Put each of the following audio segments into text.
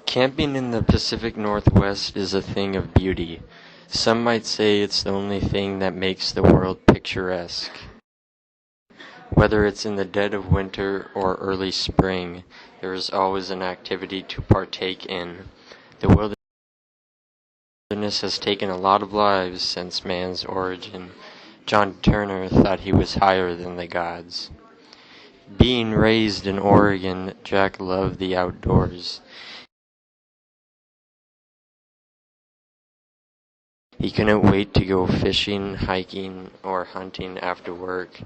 Camping in the Pacific Northwest is a thing of beauty. Some might say it's the only thing that makes the world picturesque. Whether it's in the dead of winter or early spring, there is always an activity to partake in. The wilderness has taken a lot of lives since man's origin. John Turner thought he was higher than the gods. Being raised in Oregon, Jack loved the outdoors. He couldn't wait to go fishing, hiking, or hunting after work.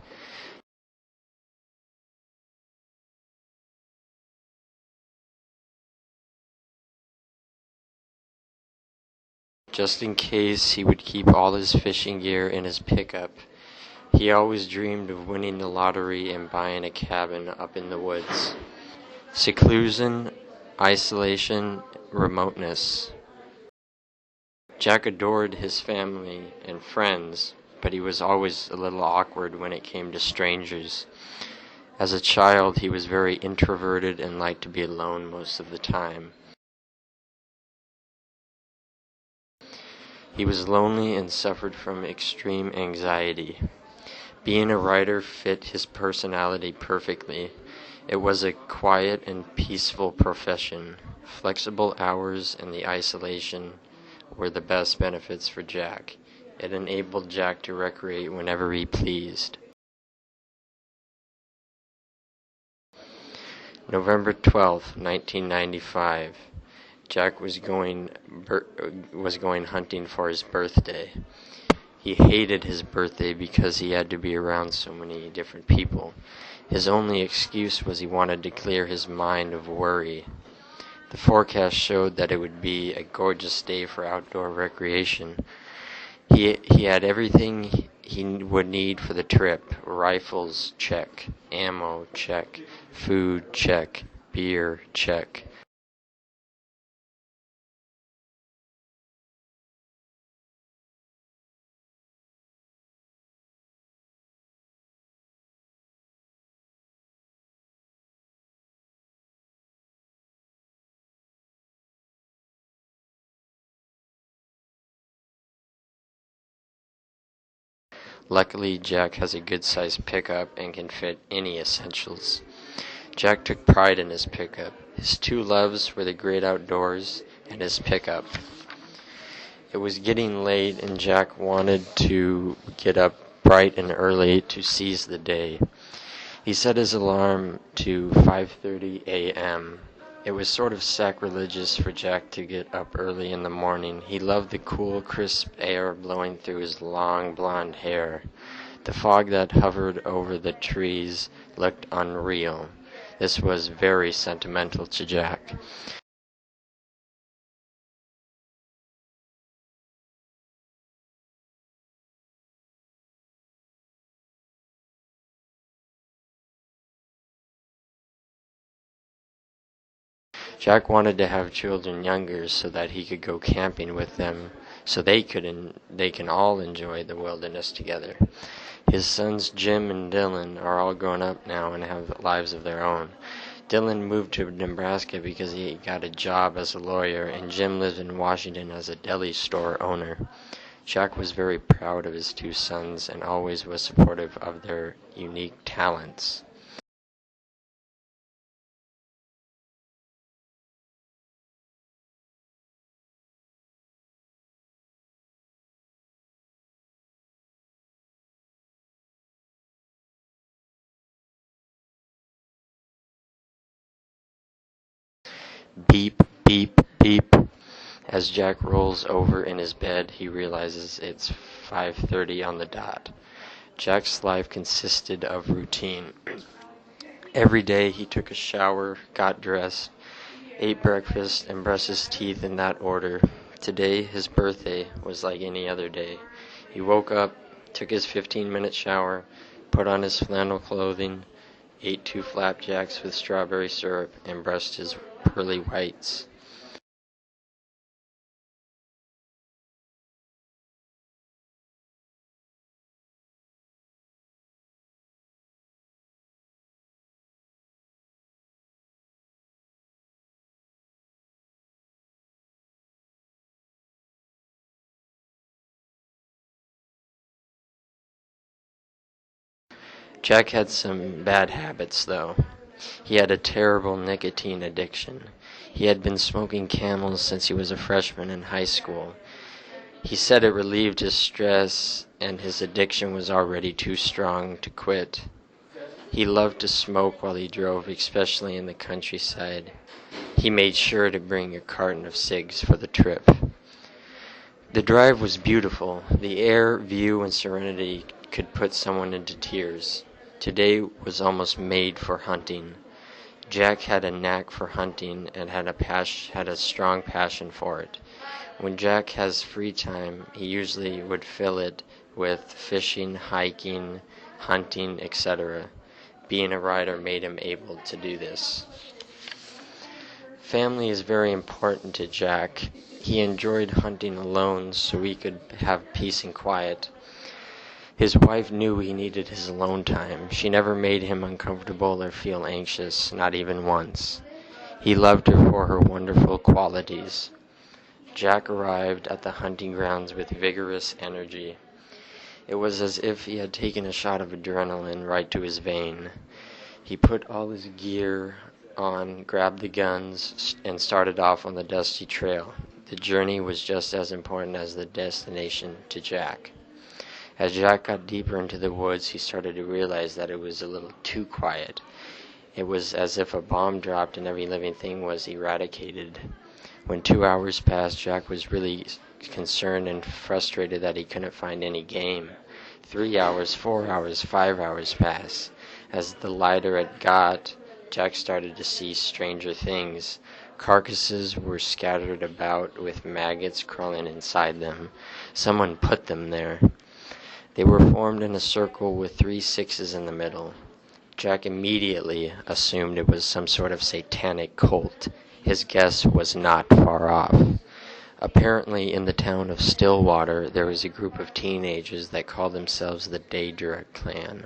Just in case, he would keep all his fishing gear in his pickup. He always dreamed of winning the lottery and buying a cabin up in the woods. Seclusion, isolation, remoteness. Jack adored his family and friends, but he was always a little awkward when it came to strangers. As a child, he was very introverted and liked to be alone most of the time. He was lonely and suffered from extreme anxiety. Being a writer fit his personality perfectly. It was a quiet and peaceful profession. Flexible hours and the isolation were the best benefits for Jack. It enabled Jack to recreate whenever he pleased. November 12th, 1995. Jack was going hunting for his birthday. He hated his birthday because he had to be around so many different people. His only excuse was he wanted to clear his mind of worry. The forecast showed that it would be a gorgeous day for outdoor recreation. He had everything he would need for the trip. Rifles, check. Ammo, check. Food, check. Beer, check. Luckily, Jack has a good-sized pickup and can fit any essentials. Jack took pride in his pickup. His two loves were the great outdoors and his pickup. It was getting late and Jack wanted to get up bright and early to seize the day. He set his alarm to 5:30 a.m. It was sort of sacrilegious for Jack to get up early in the morning. He loved the cool, crisp air blowing through his long blonde hair. The fog that hovered over the trees looked unreal. This was very sentimental to Jack. Jack wanted to have children younger so that he could go camping with them, so they can all enjoy the wilderness together. His sons Jim and Dylan are all grown up now and have lives of their own. Dylan moved to Nebraska because he got a job as a lawyer, and Jim lives in Washington as a deli store owner. Jack was very proud of his two sons and always was supportive of their unique talents. Beep, beep, beep. As Jack rolls over in his bed, he realizes it's 5:30 on the dot. Jack's life consisted of routine. Every day he took a shower, got dressed, ate breakfast, and brushed his teeth in that order. Today, his birthday, was like any other day. He woke up, took his 15-minute shower, put on his flannel clothing, ate 2 flapjacks with strawberry syrup, and brushed his pearly whites. Jack had some bad habits, though. He had a terrible nicotine addiction. He had been smoking Camels since he was a freshman in high school. He said it relieved his stress, and his addiction was already too strong to quit. He loved to smoke while he drove, especially in the countryside. He made sure to bring a carton of cigs for the trip. The drive was beautiful. The air, view, and serenity could put someone into tears. Today was almost made for hunting. Jack had a knack for hunting and had a strong passion for it. When Jack has free time, he usually would fill it with fishing, hiking, hunting, etc. Being a rider made him able to do this. Family is very important to Jack. He enjoyed hunting alone so he could have peace and quiet. His wife knew he needed his alone time. She never made him uncomfortable or feel anxious, not even once. He loved her for her wonderful qualities. Jack arrived at the hunting grounds with vigorous energy. It was as if he had taken a shot of adrenaline right to his vein. He put all his gear on, grabbed the guns, and started off on the dusty trail. The journey was just as important as the destination to Jack. As Jack got deeper into the woods, he started to realize that it was a little too quiet. It was as if a bomb dropped and every living thing was eradicated. When 2 hours passed, Jack was really concerned and frustrated that he couldn't find any game. 3 hours, 4 hours, 5 hours passed. As the lighter it got, Jack started to see stranger things. Carcasses were scattered about with maggots crawling inside them. Someone put them there. They were formed in a circle with 3 sixes in the middle. Jack immediately assumed it was some sort of satanic cult. His guess was not far off. Apparently, in the town of Stillwater, there was a group of teenagers that called themselves the Daedra Clan.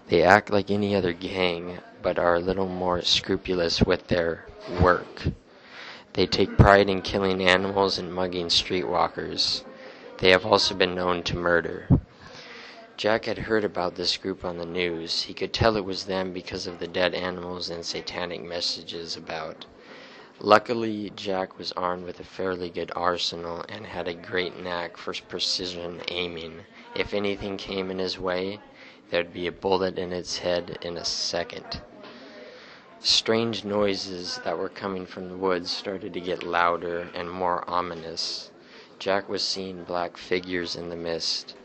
They act like any other gang, but are a little more scrupulous with their work. They take pride in killing animals and mugging streetwalkers. They have also been known to murder. Jack had heard about this group on the news. He could tell it was them because of the dead animals and satanic messages about. Luckily, Jack was armed with a fairly good arsenal and had a great knack for precision aiming. If anything came in his way, there'd be a bullet in its head in a second. Strange noises that were coming from the woods started to get louder and more ominous. Jack was seeing black figures in the mist.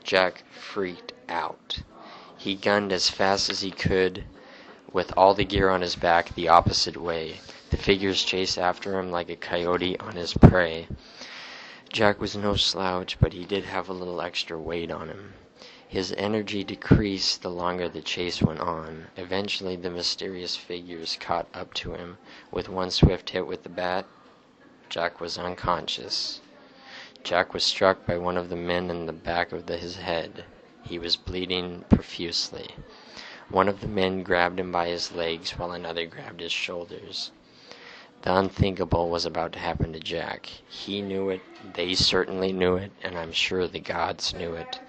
Jack freaked out. He gunned as fast as he could, with all the gear on his back, the opposite way. The figures chased after him like a coyote on his prey. Jack was no slouch, but he did have a little extra weight on him. His energy decreased the longer the chase went on. Eventually, the mysterious figures caught up to him. With one swift hit with the bat, Jack was unconscious. Jack was struck by one of the men in the back of his head. He was bleeding profusely. One of the men grabbed him by his legs while another grabbed his shoulders. The unthinkable was about to happen to Jack. He knew it, they certainly knew it, and I'm sure the gods knew it.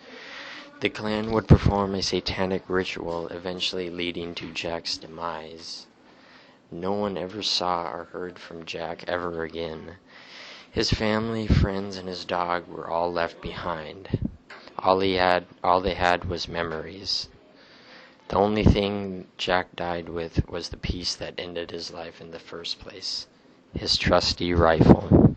The clan would perform a satanic ritual, eventually leading to Jack's demise. No one ever saw or heard from Jack ever again. His family, friends, and his dog were all left behind. All they had was memories. The only thing Jack died with was the peace that ended his life in the first place, his trusty rifle.